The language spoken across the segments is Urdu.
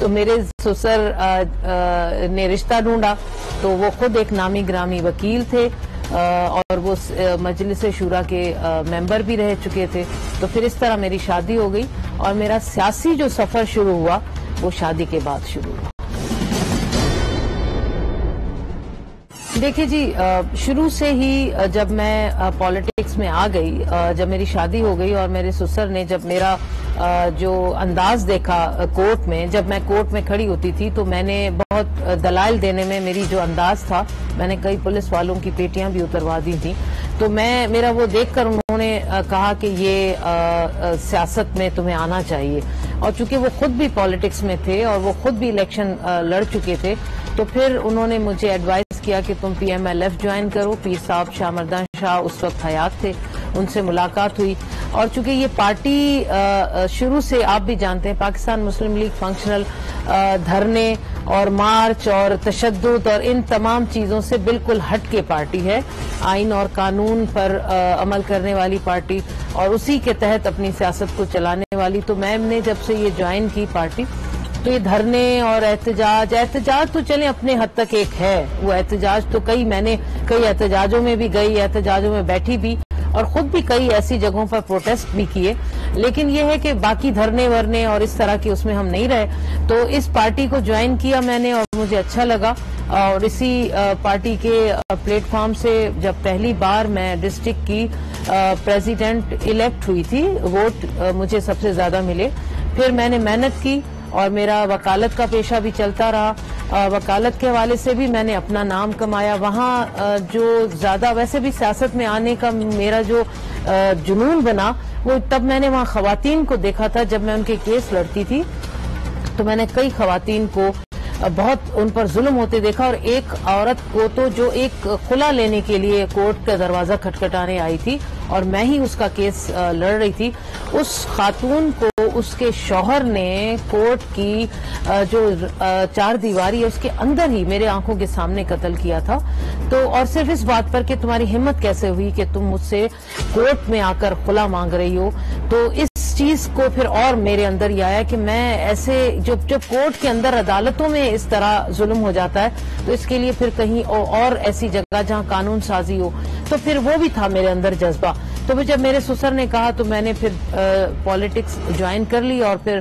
تو میرے سسر نے رشتہ ڈھونڈا تو وہ خود ایک نامی گرامی وکیل تھے اور وہ مجلس شورا کے ممبر بھی رہ چکے تھے. تو پھر اس طرح میری شادی ہو گئی اور میرا سیاسی جو سفر شروع ہوا وہ شادی کے بعد شروع ہوا. دیکھیے جی، شروع سے ہی جب میں پالیٹکس میں آ گئی، جب میری شادی ہو گئی اور میرے سسر نے جب میرا جو انداز دیکھا کورٹ میں، جب میں کورٹ میں کھڑی ہوتی تھی تو میں نے بہت دلائل دینے میں میری جو انداز تھا، میں نے کئی پولیس والوں کی پیٹیاں بھی اتروا دی تھیں. تو میرا وہ دیکھ کر انہوں نے کہا کہ یہ سیاست میں تمہیں آنا چاہیے. اور چونکہ وہ خود بھی پالیٹکس میں تھے اور وہ خود بھی الیکشن لڑ چکے تھے، تو پھر انہوں نے مجھے ایڈوائز کیا کہ تم P M L F join کرو. پیر صاحب شاہ مردان شاہ اس وقت حیات تھے، ان سے ملاقات ہوئی. اور چونکہ یہ پارٹی شروع سے آپ بھی جانتے ہیں، پاکستان مسلم لیگ فنکشنل دھرنے اور مارچ اور تشدد اور ان تمام چیزوں سے بالکل ہٹ کے پارٹی ہے، آئین اور قانون پر عمل کرنے والی پارٹی اور اسی کے تحت اپنی سیاست کو چلانے والی. تو میں نے جب سے یہ جوائن کی پارٹی تو یہ دھرنے اور احتجاج تو چلیں اپنے حد تک ایک ہے، وہ احتجاج تو میں نے کئی احتجاجوں میں بھی گئی، احتجاجوں میں بیٹھی بھی اور خود بھی کئی ایسی جگہوں پر پروٹیسٹ بھی کیے. لیکن یہ ہے کہ باقی دھرنے ورنے اور اس طرح کی اس میں ہم نہیں رہے. تو اس پارٹی کو جوائن کیا میں نے اور مجھے اچھا لگا. اور اسی پارٹی کے پلیٹ فارم سے جب پہلی بار میں ڈسٹرکٹ کی پریزیڈنٹ الیکٹ ہوئی تھی، ووٹ مجھے سب سے زیادہ ملے. پھر میں نے محنت کی اور میرا وکالت کا پیشہ بھی چلتا رہا. وکالت کے حوالے سے بھی میں نے اپنا نام کمایا. وہاں جو زیادہ ویسے بھی سیاست میں آنے کا میرا جو جنون بنا وہ تب میں نے وہاں خواتین کو دیکھا تھا. جب میں ان کے کیس لڑتی تھی تو میں نے کئی خواتین کو بہت ان پر ظلم ہوتے دیکھا اور ایک عورت کو تو جو ایک خلا لینے کے لیے کورٹ کا دروازہ کھٹکھٹانے آئی تھی اور میں ہی اس کا کیس لڑ رہی تھی، اس خاتون کو اس کے شوہر نے کورٹ کی جو چار دیواری ہے اس کے اندر ہی میرے آنکھوں کے سامنے قتل کیا تھا. تو اور صرف اس بات پر کہ تمہاری ہمت کیسے ہوئی کہ تم مجھ سے کورٹ میں آ کر خلا مانگ رہی ہو. تو اس چیز کو پھر اور میرے اندر یہ آیا کہ میں ایسے جب کورٹ کے اندر عدالتوں میں اس طرح ظلم ہو جاتا ہے تو اس کے لیے پھر کہیں اور ایسی جگہ جہاں قانون سازی ہو. تو پھر وہ بھی تھا میرے اندر جذبہ. تو جب میرے سسر نے کہا تو میں نے پھر پالیٹکس جوائن کر لی اور پھر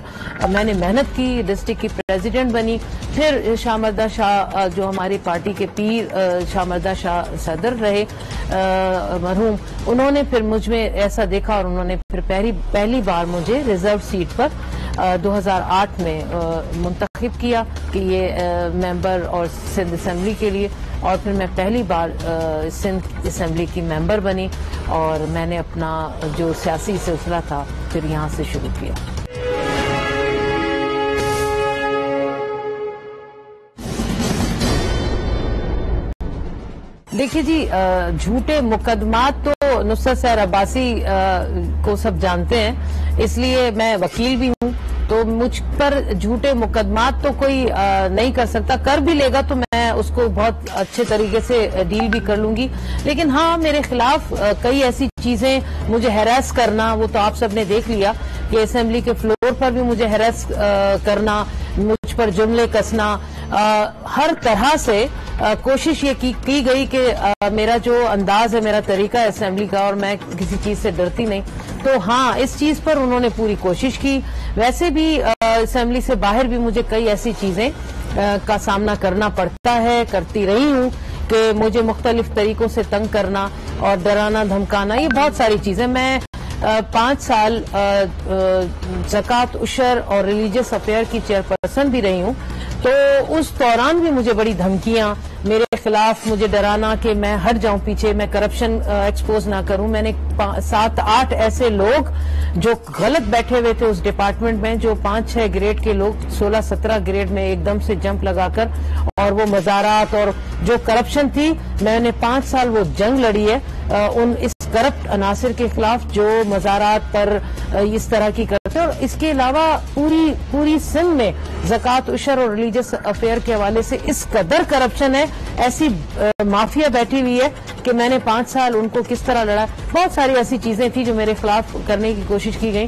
میں نے محنت کی، ڈسٹرکٹ کی پریزیڈنٹ بنی. پھر شاہ مردان شاہ جو ہماری پارٹی کے پیر شاہ مردان شاہ صدر رہے مرحوم، انہوں نے پھر مجھ میں ایسا دیکھا اور انہوں نے پھر پہلی بار مجھے ریزرو سیٹ پر 2008 میں منتخب کیا کہ یہ ممبر اور سندھ اسمبلی کے لیے. اور پھر میں پہلی بار سندھ اسمبلی کی ممبر بنی اور میں نے اپنا جو سیاسی سلسلہ تھا پھر یہاں سے شروع کیا. دیکھیے جی، جھوٹے مقدمات تو نصرت سحر عباسی کو سب جانتے ہیں، اس لیے میں وکیل بھی ہوں. تو مجھ پر جھوٹے مقدمات تو کوئی نہیں کر سکتا، کر بھی لے گا تو میں اس کو بہت اچھے طریقے سے ڈیل بھی کر لوں گی. لیکن ہاں، میرے خلاف کئی ایسی چیزیں، مجھے ہیراس کرنا، وہ تو آپ سب نے دیکھ لیا کہ اسمبلی کے فلور پر بھی مجھے ہیراس کرنا، مجھ پر جملے کسنا، ہر طرح سے کوشش یہ کی گئی کہ میرا جو انداز ہے، میرا طریقہ ہے اسمبلی کا، اور میں کسی چیز سے ڈرتی نہیں. تو ہاں، اس چیز پر انہوں نے پوری کوشش کی. ویسے بھی اسمبلی سے باہر بھی مجھے کئی ایسی چیزیں کا سامنا کرنا پڑتا ہے، کرتی رہی ہوں کہ مجھے مختلف طریقوں سے تنگ کرنا اور ڈرانا دھمکانا، یہ بہت ساری چیزیں. میں 5 سال زکوٰۃ عشر اور ریلیجس افیئر کی چیئرپرسن بھی رہی ہوں. تو اس دوران بھی مجھے بڑی دھمکیاں، میرے خلاف مجھے ڈرانا کہ میں ہٹ جاؤں پیچھے، میں کرپشن ایکسپوز نہ کروں. میں نے 7-8 ایسے لوگ جو غلط بیٹھے ہوئے تھے اس ڈپارٹمنٹ میں، جو 5-6 گریڈ کے لوگ 16-17 گریڈ میں ایک دم سے جمپ لگا کر، اور وہ مزارات اور جو کرپشن تھی، میں نے 5 سال وہ جنگ لڑی ہے ان اس کرپٹ عناصر کے خلاف جو مزارات پر اس طرح کی کرتے. اور اس کے علاوہ پوری سندھ میں زکوٰۃ عشر اور ریلیجس افیئر کے حوالے سے اس قدر کرپشن ہے، ایسی مافیا بیٹھی ہوئی ہے کہ میں نے 5 سال ان کو کس طرح لڑا. بہت ساری ایسی چیزیں تھیں جو میرے خلاف کرنے کی کوشش کی گئی.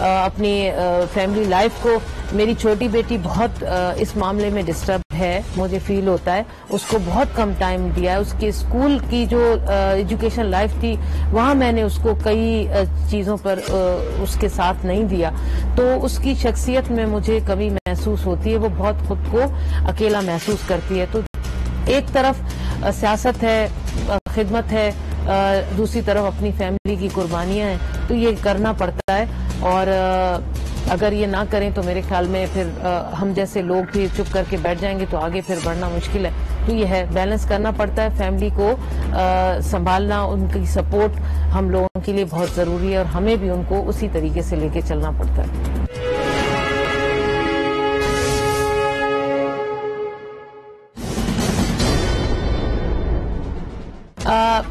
اپنی فیملی لائف کو. میری چھوٹی بیٹی بہت اس معاملے میں ڈسٹرب ہے, مجھے فیل ہوتا ہے. اس کو بہت کم ٹائم دیا ہے. اس کے اسکول کی جو ایجوکیشن لائف تھی وہاں میں نے اس کو کئی چیزوں پر اس کے ساتھ نہیں دیا, تو اس کی شخصیت میں مجھے کمی محسوس ہوتی ہے. وہ بہت خود کو اکیلا محسوس کرتی ہے. تو ایک طرف سیاست ہے, خدمت ہے, دوسری طرف اپنی فیملی کی قربانیاں ہیں, تو یہ کرنا پڑتا ہے. اور اگر یہ نہ کریں تو میرے خیال میں پھر ہم جیسے لوگ بھی چپ کر کے بیٹھ جائیں گے تو آگے پھر بڑھنا مشکل ہے. تو یہ ہے, بیلنس کرنا پڑتا ہے. فیملی کو سنبھالنا, ان کی سپورٹ ہم لوگوں کے لیے بہت ضروری ہے, اور ہمیں بھی ان کو اسی طریقے سے لے کے چلنا پڑتا ہے.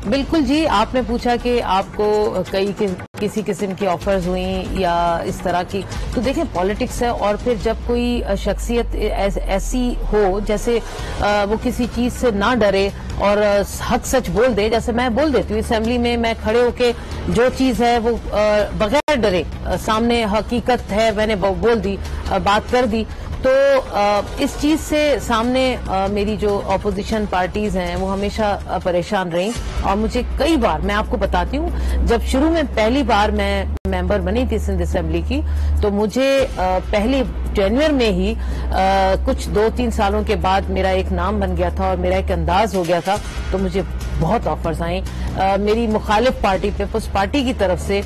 بالکل جی, آپ نے پوچھا کہ آپ کو کسی قسم کی آفرز ہوئیں یا اس طرح کی. تو دیکھیں پالیٹکس ہے, اور پھر جب کوئی شخصیت ایسی ہو جیسے وہ کسی چیز سے نہ ڈرے اور حق سچ بول دے, جیسے میں بول دیتی ہوں اسمبلی میں, میں کھڑے ہو کے جو چیز ہے وہ بغیر ڈرے سامنے حقیقت ہے میں نے بول دی, بات کر دی. تو اس چیز سے سامنے میری جو اپوزیشن پارٹیز ہیں وہ ہمیشہ پریشان رہیں, اور مجھے کئی بار, میں آپ کو بتاتی ہوں, جب شروع میں پہلی بار میں ممبر بنی تھی سندھ اسمبلی کی, تو مجھے پہلی جنوری میں ہی کچھ 2-3 سالوں کے بعد میرا ایک نام بن گیا تھا اور میرا ایک انداز ہو گیا تھا, تو مجھے بہت آفرز آئیں. میری مخالف پارٹی پیپلز پارٹی کی طرف سے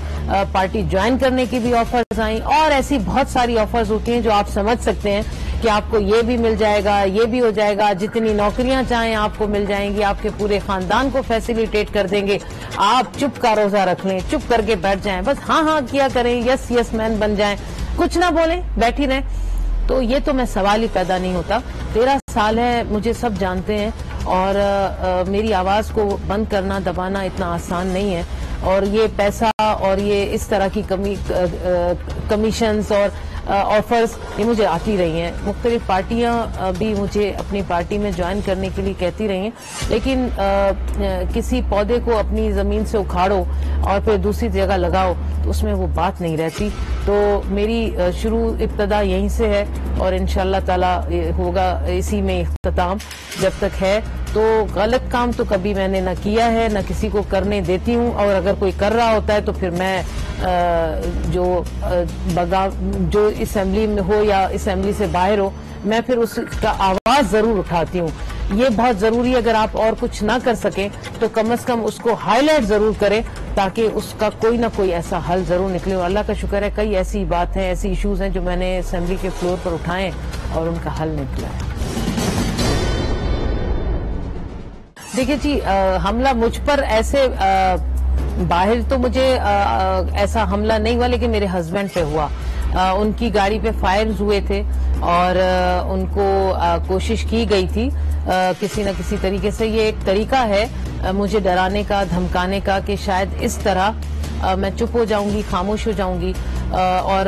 پارٹی جوائن کرنے کی بھی آفرز آئیں, اور ایسی بہت ساری آفرز ہوتی ہیں جو آپ سمجھ سکتے ہیں کہ آپ کو یہ بھی مل جائے گا, یہ بھی ہو جائے گا, جتنی نوکریاں چاہیں آپ کو مل جائیں گی, آپ کے پورے خاندان کو فیسیلیٹیٹ کر دیں گے, آپ چپ کا روزہ رکھ لیں, چپ کر کے بیٹھ جائیں, بس ہاں ہاں کیا کریں, یس یس مین بن جائیں, کچھ نہ بولیں, بیٹھی رہیں. تو یہ تو میں سوال ہی پیدا نہیں ہوتا. 13 سال ہے, مجھے سب جانتے ہیں, اور میری آواز کو بند کرنا, دبانا اتنا آسان نہیں ہے. اور یہ پیسہ اور یہ اس طرح کی کمیشنز اور آفرز یہ مجھے آتی رہی ہیں. مختلف پارٹیاں بھی مجھے اپنی پارٹی میں جوائن کرنے کے لیے کہتی رہی ہیں, لیکن کسی پودے کو اپنی زمین سے اکھاڑو اور پھر دوسری جگہ لگاؤ تو اس میں وہ بات نہیں رہتی. تو میری ابتدا یہیں سے ہے, اور انشاءاللہ تعالی ہوگا اسی میں اختتام. جب تک ہے تو غلط کام تو کبھی میں نے نہ کیا ہے, نہ کسی کو کرنے دیتی ہوں, اور اگر کوئی کر رہا ہوتا ہے تو پھر میں جو اسمبلی میں ہو یا اسمبلی سے باہر ہو, میں پھر اس کا آواز ضرور اٹھاتی ہوں. یہ بہت ضروری ہے, اگر آپ اور کچھ نہ کر سکیں تو کم از کم اس کو ہائی لائٹ ضرور کریں, تاکہ اس کا کوئی نہ کوئی ایسا حل ضرور نکلے. اور اللہ کا شکر ہے کئی ایسی بات ہیں, ایسی ایشوز ہیں جو میں نے اسمبلی کے فلور پر اٹھائے اور ان کا حل نکلا ہے. دیکھیے جی, حملہ مجھ پر ایسے باہر تو مجھے ایسا حملہ نہیں ہوا, لیکن میرے ہسبینڈ پہ ہوا. ان کی گاڑی پہ فائرز ہوئے تھے, اور ان کو کوشش کی گئی تھی کسی نہ کسی طریقے سے. یہ ایک طریقہ ہے مجھے ڈرانے کا, دھمکانے کا, کہ شاید اس طرح میں چپ ہو جاؤں گی, خاموش ہو جاؤں گی اور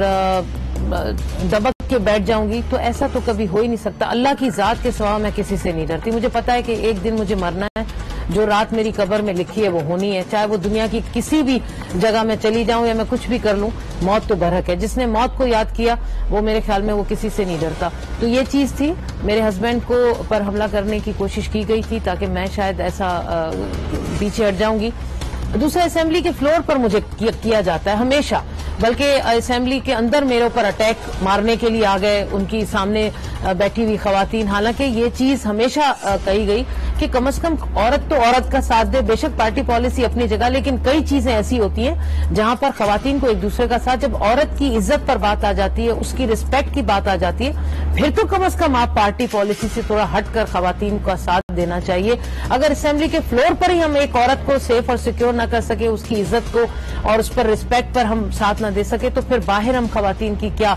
دبک کے بیٹھ جاؤں گی. تو ایسا تو کبھی ہو ہی نہیں سکتا. اللہ کی ذات کے سوا میں کسی سے نہیں ڈرتی. مجھے پتا ہے کہ ایک دن مجھے مرنا ہے, جو رات میری قبر میں لکھی ہے وہ ہونی ہے, چاہے وہ دنیا کی کسی بھی جگہ میں چلی جاؤں یا میں کچھ بھی کر لوں, موت تو برحق ہے. جس نے موت کو یاد کیا وہ میرے خیال میں وہ کسی سے نہیں ڈرتا. تو یہ چیز تھی, میرے ہسبینڈ کو پر حملہ کرنے کی کوشش کی گئی تھی تاکہ میں شاید ایسا پیچھے ہٹ جاؤں گی. دوسرا, اسمبلی کے فلور پر مجھے کیا جاتا ہے ہمیشہ, بلکہ اسمبلی کے اندر میرے اوپر اٹیک مارنے کے لیے آ گئے ان کی سامنے بیٹھی ہوئی خواتین. حالانکہ یہ چیز ہمیشہ کہی گئی کہ کم از کم عورت تو عورت کا ساتھ دے, بے شک پارٹی پالیسی اپنی جگہ, لیکن کئی چیزیں ایسی ہوتی ہیں جہاں پر خواتین کو ایک دوسرے کا ساتھ, جب عورت کی عزت پر بات آ جاتی ہے, اس کی رسپیکٹ کی بات آ جاتی ہے, پھر تو کم از کم آپ پارٹی پالیسی سے تھوڑا ہٹ کر خواتین کا ساتھ دینا چاہیے. اگر اسمبلی کے فلور پر ہی ہم ایک عورت کو سیف اور سیکیور نہ کر سکے, اس کی عزت کو اور اس پر رسپیکٹ پر ہم ساتھ نہ دے سکے, تو پھر باہر ہم خواتین کی کیا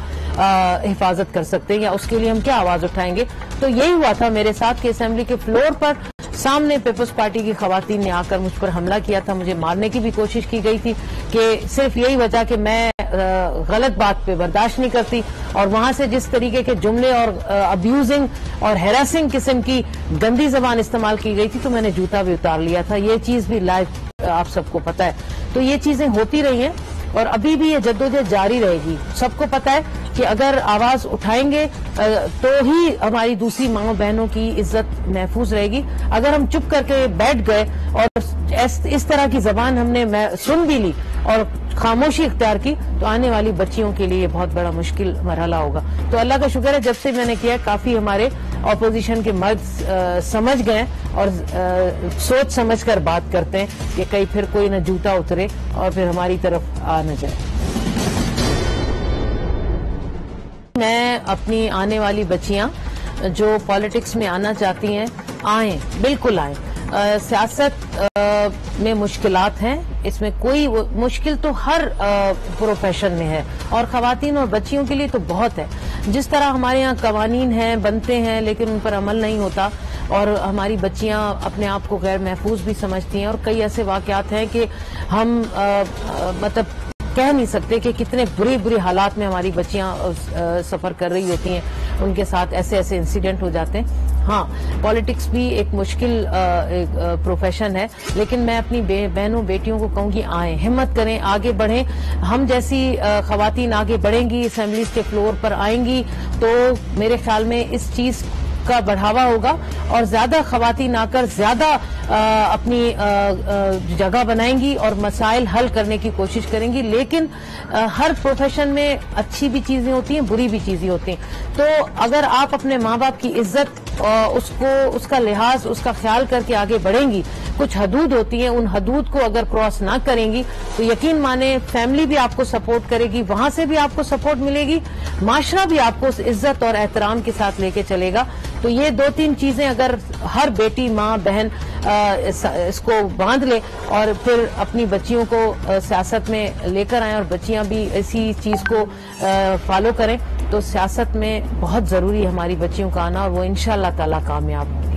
حفاظت کر سکتے ہیں, یا اس کے لیے ہم کیا آواز اٹھائیں گے. تو یہی ہوا تھا میرے ساتھ کہ اسمبلی کے فلور پر سامنے پیپلز پارٹی کی خواتین نے آ کر مجھ پر حملہ کیا تھا. مجھے مارنے کی بھی کوشش کی گئی تھی, کہ صرف یہی وجہ کہ میں غلط بات پہ برداشت نہیں کرتی, اور وہاں سے جس طریقے کے جملے اور ابیوزنگ اور ہیراسنگ قسم کی گندی زبان استعمال کی گئی تھی, تو میں نے جوتا بھی اتار لیا تھا. یہ چیز بھی لائیو آپ سب کو پتا ہے. تو یہ چیزیں ہوتی رہی ہیں, اور ابھی بھی یہ جدوجہد جاری رہے گی. سب کو پتا ہے کہ اگر آواز اٹھائیں گے تو ہی ہماری دوسری ماؤں بہنوں کی عزت محفوظ رہے گی. اگر ہم چپ کر کے بیٹھ گئے اور اس طرح کی زبان ہم نے سن بھی لی اور خاموشی اختیار کی تو آنے والی بچیوں کے لیے بہت بڑا مشکل مرحلہ ہوگا. تو اللہ کا شکر ہے جب سے میں نے کیا کافی ہمارے اپوزیشن کے مرد سمجھ گئے اور سوچ سمجھ کر بات کرتے ہیں کہ کہیں پھر کوئی نہ جوتا اترے اور پھر ہماری طرف آ نہ جائے. میں اپنی آنے والی بچیاں جو پالیٹکس میں آنا چاہتی ہیں آئیں، بالکل آئیں. سیاست میں مشکلات ہیں، اس میں کوئی مشکل تو ہر پروفیشن میں ہے اور خواتین اور بچیوں کے لیے تو بہت ہے. جس طرح ہمارے ہاں قوانین ہیں بنتے ہیں لیکن ان پر عمل نہیں ہوتا اور ہماری بچیاں اپنے آپ کو غیر محفوظ بھی سمجھتی ہیں اور کئی ایسے واقعات ہیں کہ ہم مطلب کہہ نہیں سکتے کہ کتنے برے حالات میں ہماری بچیاں سفر کر رہی ہوتی ہیں، ان کے ساتھ ایسے انسیڈنٹ ہو جاتے ہیں. ہاں، پالیٹکس بھی ایک مشکل پروفیشن ہے لیکن میں اپنی بہنوں بیٹیوں کو کہوں گی آئیں، ہمت کریں، آگے بڑھیں. ہم جیسی خواتین آگے بڑھیں گی، اسمبلیز کے فلور پر آئیں گی تو میرے خیال میں اس چیز کا بڑھاوا ہوگا اور زیادہ خواتین آ کر زیادہ اپنی جگہ بنائیں گی اور مسائل حل کرنے کی کوشش کریں گی. لیکن ہر پروفیشن میں اچھی بھی چیزیں ہوتی ہیں، بری بھی چیزیں ہوتی ہیں. تو اگر آپ اپنے ماں باپ کی عزت اس کا لحاظ، اس کا خیال کر کے آگے بڑھیں گی، کچھ حدود ہوتی ہیں، ان حدود کو اگر کراس نہ کریں گی تو یقین مانیں فیملی بھی آپ کو سپورٹ کرے گی، وہاں سے بھی آپ کو سپورٹ ملے گی، معاشرہ بھی آپ کو عزت اور احترام کے ساتھ لے کے چلے گا. تو یہ 2-3 چیزیں اگر ہر بیٹی، ماں، بہن اس کو باندھ لے اور پھر اپنی بچیوں کو سیاست میں لے کر آئیں اور بچیاں بھی اسی چیز کو فالو کریں تو سیاست میں بہت ضروری ہے ہماری بچیوں کا آنا اور وہ انشاءاللہ تعالی کامیاب ہوں.